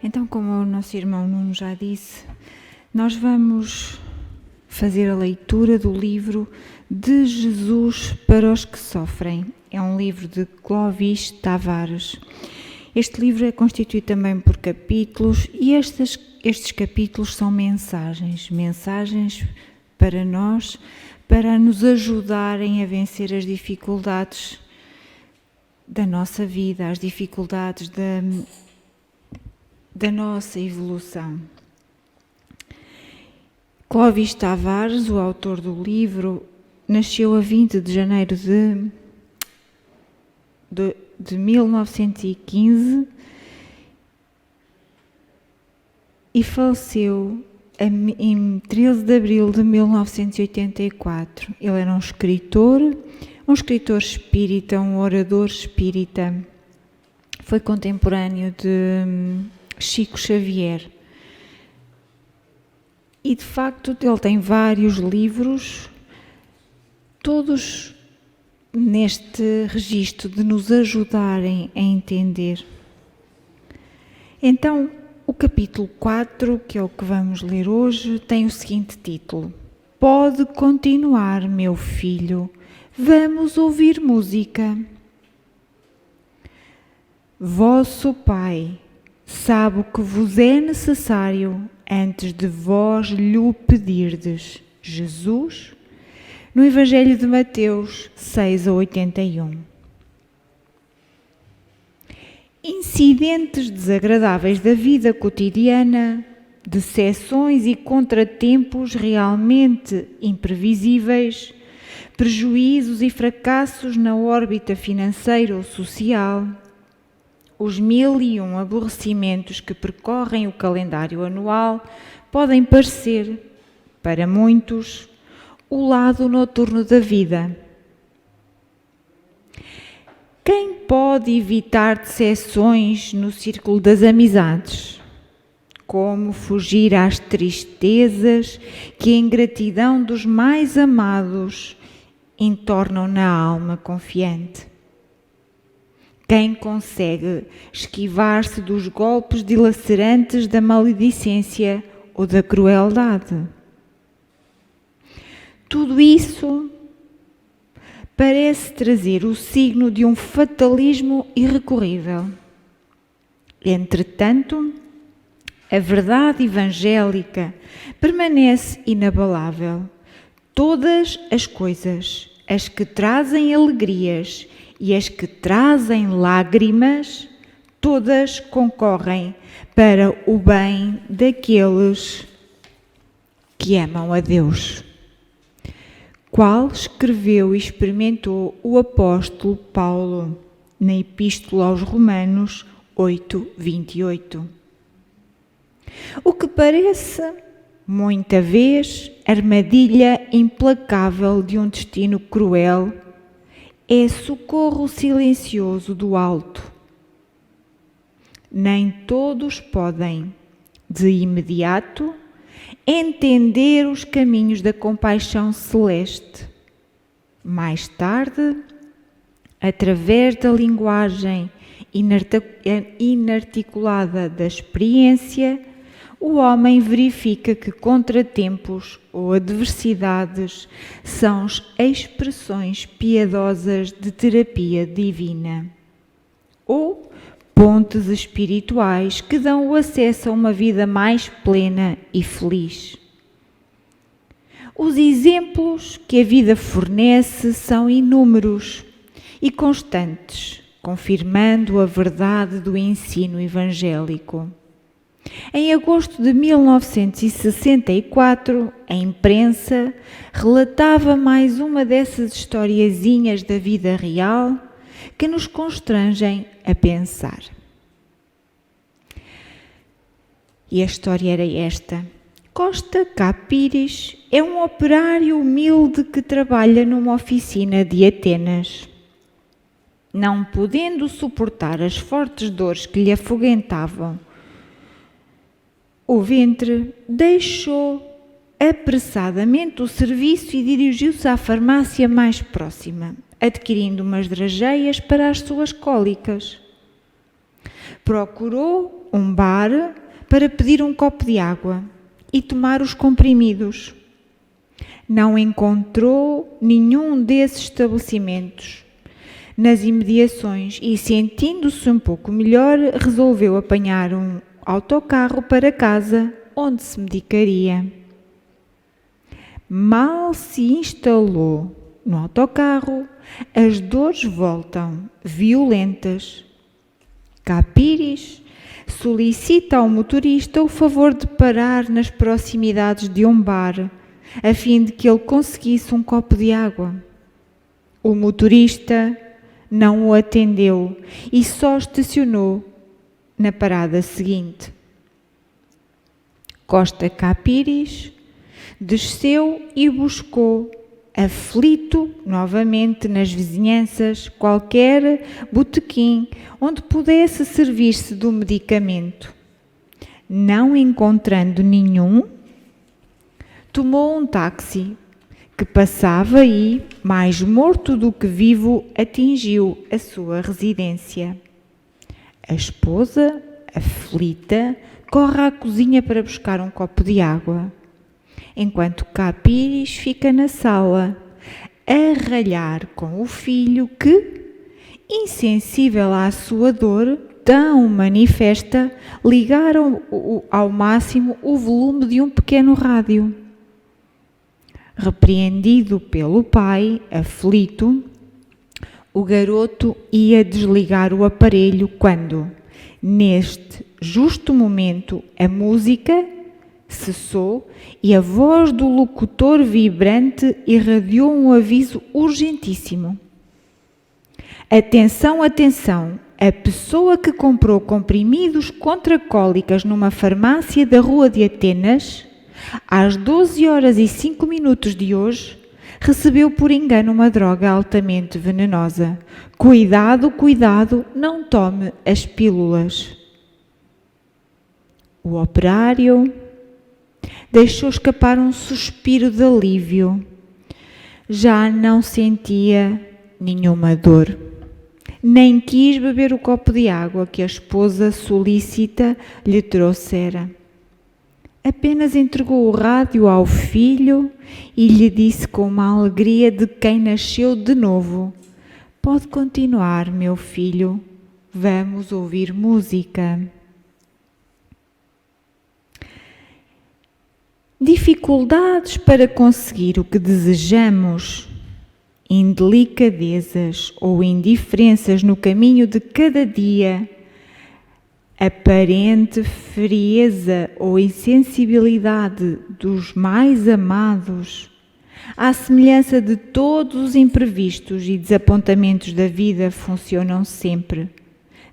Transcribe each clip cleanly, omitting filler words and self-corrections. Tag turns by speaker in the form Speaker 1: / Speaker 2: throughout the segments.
Speaker 1: Então, como o nosso irmão Nuno já disse, nós vamos fazer a leitura do livro De Jesus para os que Sofrem. É um livro de Clovis Tavares. Este livro é constituído também por capítulos e estes capítulos são mensagens para nós, para nos ajudarem a vencer as dificuldades da nossa vida, as dificuldades da nossa evolução. Clovis Tavares, o autor do livro, nasceu a 20 de janeiro de 1915 e faleceu em 13 de abril de 1984. Ele era um escritor espírita, um orador espírita. Foi contemporâneo de Chico Xavier. E, de facto, ele tem vários livros, todos neste registro de nos ajudarem a entender. Então, o capítulo 4, que é o que vamos ler hoje, tem o seguinte título: Pode continuar, meu filho, vamos ouvir música. Vosso Pai sabe o que vos é necessário antes de vós lhe pedirdes. Jesus, no Evangelho de Mateus 6:81. Incidentes desagradáveis da vida cotidiana, decepções e contratempos realmente imprevisíveis, prejuízos e fracassos na órbita financeira ou social, os 1001 aborrecimentos que percorrem o calendário anual podem parecer, para muitos, o lado noturno da vida. Quem pode evitar decepções no círculo das amizades? Como fugir às tristezas que a ingratidão dos mais amados entornam na alma confiante? Quem consegue esquivar-se dos golpes dilacerantes da maledicência ou da crueldade? Tudo isso parece trazer o signo de um fatalismo irrecorrível. Entretanto, a verdade evangélica permanece inabalável. Todas as coisas, as que trazem alegrias e as que trazem lágrimas, todas concorrem para o bem daqueles que amam a Deus. Qual escreveu e experimentou o apóstolo Paulo na Epístola aos Romanos 8:28. O que parece, muita vez, armadilha implacável de um destino cruel, é socorro silencioso do alto. Nem todos podem, de imediato, entender os caminhos da compaixão celeste. Mais tarde, através da linguagem inarticulada da experiência, o homem verifica que contratempos ou adversidades são expressões piedosas de terapia divina, ou pontes espirituais que dão o acesso a uma vida mais plena e feliz. Os exemplos que a vida fornece são inúmeros e constantes, confirmando a verdade do ensino evangélico. Em agosto de 1964, a imprensa relatava mais uma dessas historiazinhas da vida real que nos constrangem a pensar. E a história era esta. Costa Capires é um operário humilde que trabalha numa oficina de Atenas. Não podendo suportar as fortes dores que lhe afoguentavam o ventre, deixou apressadamente o serviço e dirigiu-se à farmácia mais próxima, adquirindo umas drageias para as suas cólicas. Procurou um bar para pedir um copo de água e tomar os comprimidos. Não encontrou nenhum desses estabelecimentos nas imediações e, sentindo-se um pouco melhor, resolveu apanhar um autocarro para casa, onde se medicaria. Mal se instalou no autocarro, as dores voltam violentas. Capiris solicita ao motorista o favor de parar nas proximidades de um bar, a fim de que ele conseguisse um copo de água. O motorista não o atendeu e só estacionou na parada seguinte. Costa Capiris desceu e buscou, aflito novamente nas vizinhanças, qualquer botequim onde pudesse servir-se do medicamento. Não encontrando nenhum, tomou um táxi que passava e, mais morto do que vivo, atingiu a sua residência. A esposa, aflita, corre à cozinha para buscar um copo de água, enquanto Capiris fica na sala, a ralhar com o filho que, insensível à sua dor tão manifesta, ligaram ao máximo o volume de um pequeno rádio. Repreendido pelo pai, aflito, o garoto ia desligar o aparelho quando, neste justo momento, a música cessou e a voz do locutor vibrante irradiou um aviso urgentíssimo. Atenção, atenção! A pessoa que comprou comprimidos contra cólicas numa farmácia da Rua de Atenas, às 12h05 de hoje, recebeu por engano uma droga altamente venenosa. Cuidado, cuidado, não tome as pílulas. O operário deixou escapar um suspiro de alívio. Já não sentia nenhuma dor. Nem quis beber o copo de água que a esposa solícita lhe trouxera. Apenas entregou o rádio ao filho e lhe disse com uma alegria de quem nasceu de novo: pode continuar, meu filho, vamos ouvir música. Dificuldades para conseguir o que desejamos, indelicadezas ou indiferenças no caminho de cada dia, aparente frieza ou insensibilidade dos mais amados, à semelhança de todos os imprevistos e desapontamentos da vida, funcionam sempre.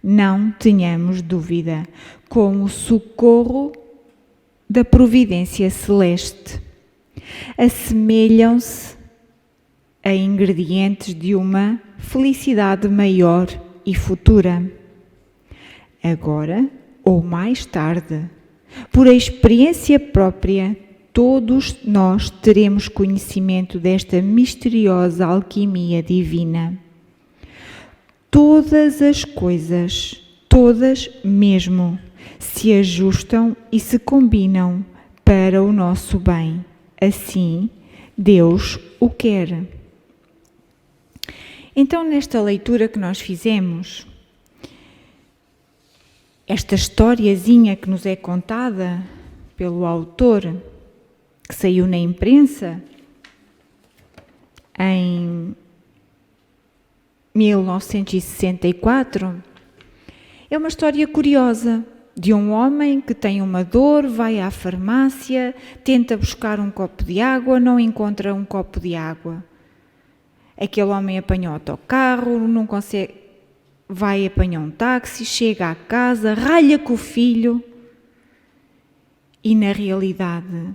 Speaker 1: Não tenhamos dúvida, como socorro da providência celeste. Assemelham-se a ingredientes de uma felicidade maior e futura. Agora ou mais tarde, por experiência própria, todos nós teremos conhecimento desta misteriosa alquimia divina. Todas as coisas, todas mesmo, se ajustam e se combinam para o nosso bem. Assim, Deus o quer. Então, nesta leitura que nós fizemos, esta historiazinha que nos é contada pelo autor, que saiu na imprensa em 1964, é uma história curiosa de um homem que tem uma dor, vai à farmácia, tenta buscar um copo de água, não encontra um copo de água. Aquele homem apanha o autocarro, não consegue... Vai apanhar um táxi, chega à casa, ralha com o filho e na realidade,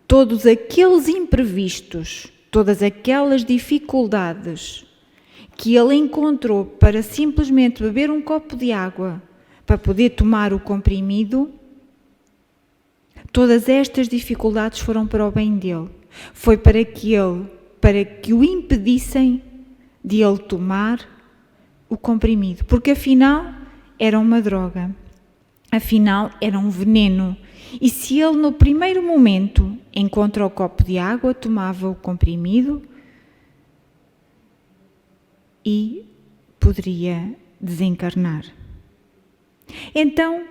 Speaker 1: todos aqueles imprevistos, todas aquelas dificuldades que ele encontrou para simplesmente beber um copo de água, para poder tomar o comprimido, todas estas dificuldades foram para o bem dele. Foi para que o impedissem de ele tomar o comprimido, porque afinal era uma droga, afinal era um veneno. E se ele no primeiro momento encontra o copo de água, tomava o comprimido e poderia desencarnar. Então,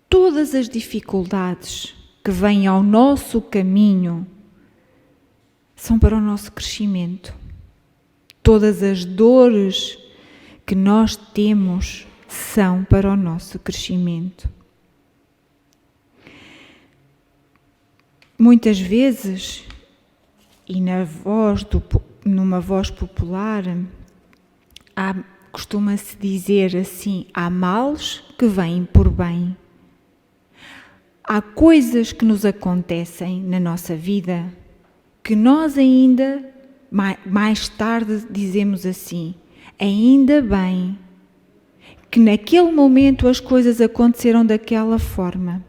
Speaker 1: todas as dificuldades que vêm ao nosso caminho são para o nosso crescimento. Todas as dores que nós temos são para o nosso crescimento. Muitas vezes, e numa voz popular, costuma-se dizer assim: há males que vêm por bem. Há coisas que nos acontecem na nossa vida que nós ainda, mais tarde, dizemos assim: ainda bem que naquele momento as coisas aconteceram daquela forma.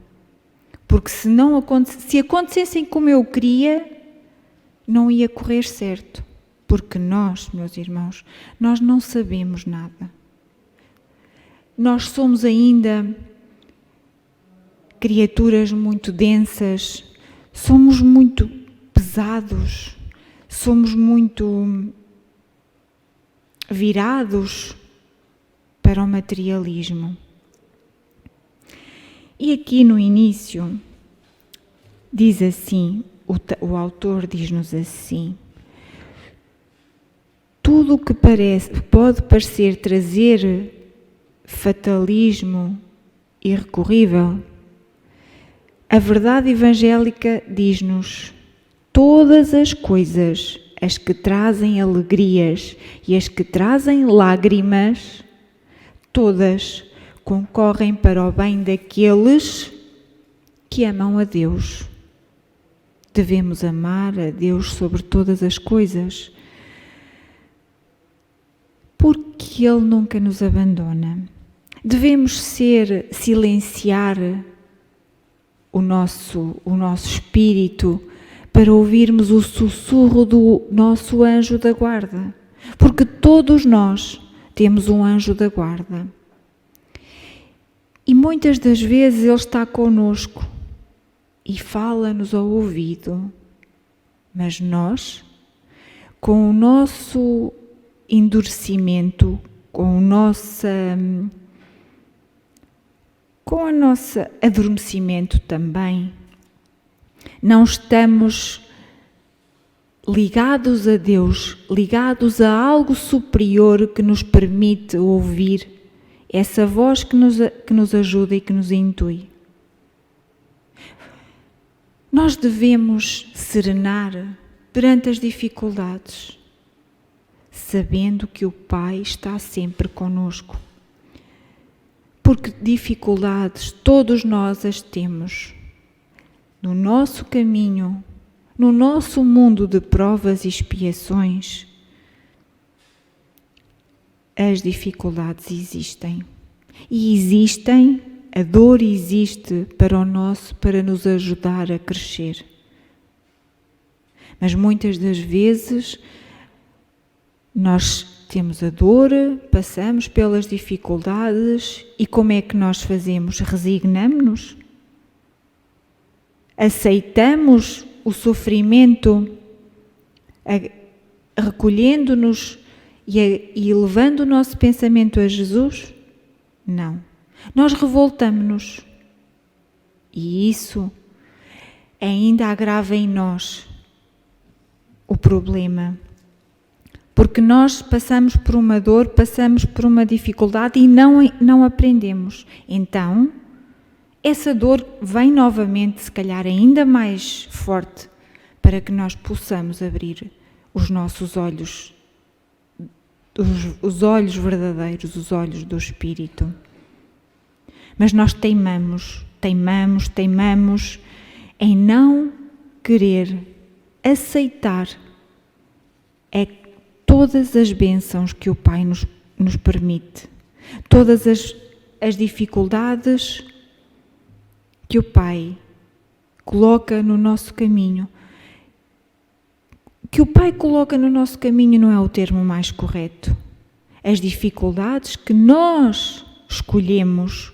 Speaker 1: Porque se acontecessem como eu queria, não ia correr certo. Porque nós, meus irmãos, nós não sabemos nada. Nós somos ainda criaturas muito densas, somos muito pesados, somos muito virados para o materialismo. E aqui no início diz assim, o autor diz-nos assim: tudo o que pode parecer trazer fatalismo irrecorrível, a verdade evangélica diz-nos: todas as coisas, as que trazem alegrias e as que trazem lágrimas, todas concorrem para o bem daqueles que amam a Deus. Devemos amar a Deus sobre todas as coisas, porque Ele nunca nos abandona. Devemos silenciar o nosso espírito para ouvirmos o sussurro do nosso anjo da guarda, porque todos nós temos um anjo da guarda. E muitas das vezes Ele está conosco e fala-nos ao ouvido, mas nós, com o nosso endurecimento, com o nosso adormecimento também, não estamos ligados a Deus, ligados a algo superior que nos permite ouvir essa voz que nos ajuda e que nos intui. Nós devemos serenar perante as dificuldades, sabendo que o Pai está sempre conosco. Porque dificuldades todos nós as temos. No nosso caminho, no nosso mundo de provas e expiações, as dificuldades existem. E existem, a dor existe para nos ajudar a crescer. Mas muitas das vezes nós temos a dor, passamos pelas dificuldades e como é que nós fazemos? Resignamo-nos? Aceitamos o sofrimento, recolhendo-nos e levando o nosso pensamento a Jesus? Não. Nós revoltamo-nos. E isso ainda agrava em nós o problema. Porque nós passamos por uma dor, passamos por uma dificuldade e não aprendemos. Então, essa dor vem novamente, se calhar ainda mais forte, para que nós possamos abrir os nossos olhos, os olhos verdadeiros, os olhos do Espírito. Mas nós teimamos em não querer aceitar todas as bênçãos que o Pai nos permite, todas as dificuldades que o Pai coloca no nosso caminho. Que o Pai coloca no nosso caminho não é o termo mais correto. as dificuldades que nós escolhemos,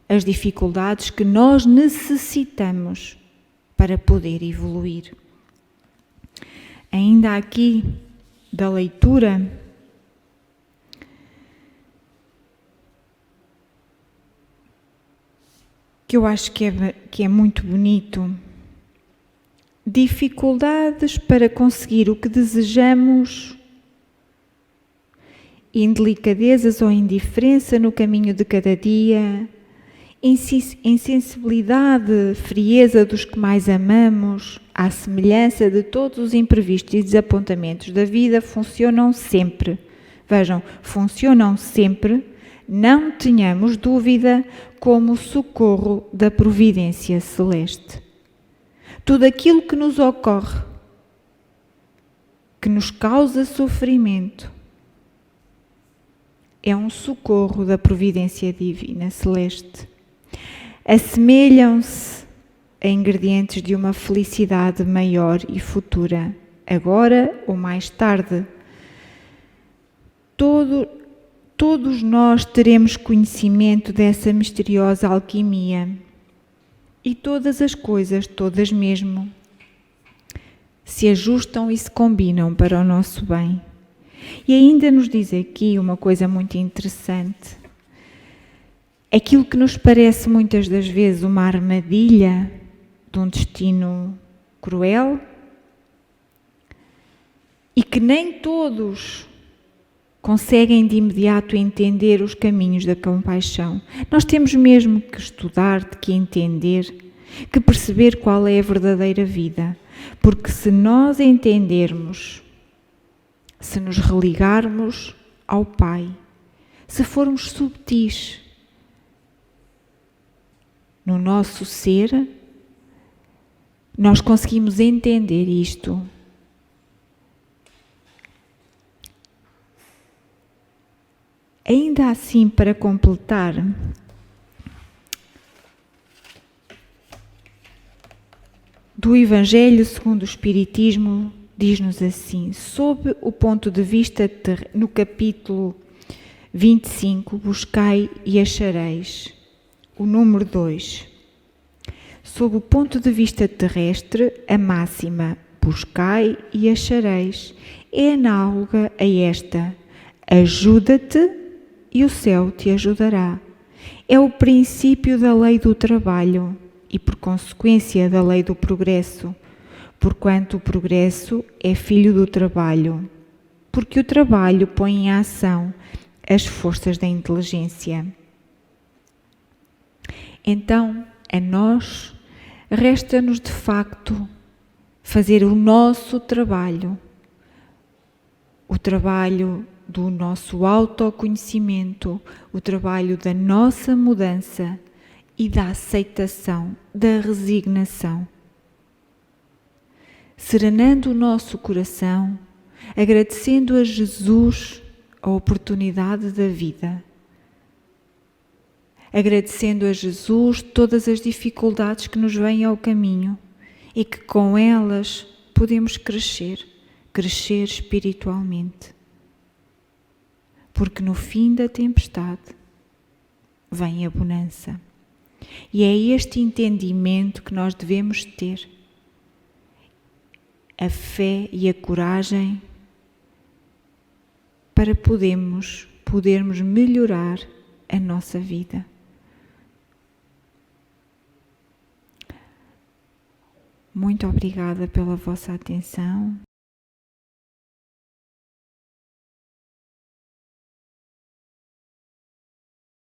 Speaker 1: as dificuldades que nós necessitamos para poder evoluir. Ainda aqui da leitura, que eu acho que é muito bonito. Dificuldades para conseguir o que desejamos, indelicadezas ou indiferença no caminho de cada dia, insensibilidade, frieza dos que mais amamos, à semelhança de todos os imprevistos e desapontamentos da vida, funcionam sempre. Vejam, funcionam sempre, não tenhamos dúvida, como o socorro da providência celeste. Tudo aquilo que nos ocorre, que nos causa sofrimento, é um socorro da providência divina celeste. Assemelham-se a ingredientes de uma felicidade maior e futura, agora ou mais tarde. Todos nós teremos conhecimento dessa misteriosa alquimia. E todas as coisas, todas mesmo, se ajustam e se combinam para o nosso bem. E ainda nos diz aqui uma coisa muito interessante. Aquilo que nos parece muitas das vezes uma armadilha de um destino cruel e que nem todos conseguem de imediato entender os caminhos da compaixão. Nós temos mesmo que estudar, que entender, que perceber qual é a verdadeira vida. Porque se nós entendermos, se nos religarmos ao Pai, se formos subtis no nosso ser, nós conseguimos entender isto. Ainda assim, para completar, do Evangelho segundo o Espiritismo, diz-nos assim, sob o ponto de vista, no capítulo 25, buscai e achareis, o número 2. Sob o ponto de vista terrestre, a máxima, buscai e achareis, é análoga a esta, ajuda-te e o céu te ajudará. É o princípio da lei do trabalho e, por consequência, da lei do progresso, porquanto o progresso é filho do trabalho, porque o trabalho põe em ação as forças da inteligência. Então, a nós, resta-nos de facto fazer o nosso trabalho, o trabalho do nosso autoconhecimento, o trabalho da nossa mudança e da aceitação, da resignação. Serenando o nosso coração, agradecendo a Jesus a oportunidade da vida, agradecendo a Jesus todas as dificuldades que nos vêm ao caminho e que com elas podemos crescer espiritualmente. Porque no fim da tempestade vem a bonança. E é este entendimento que nós devemos ter. A fé e a coragem para podermos melhorar a nossa vida. Muito obrigada pela vossa atenção.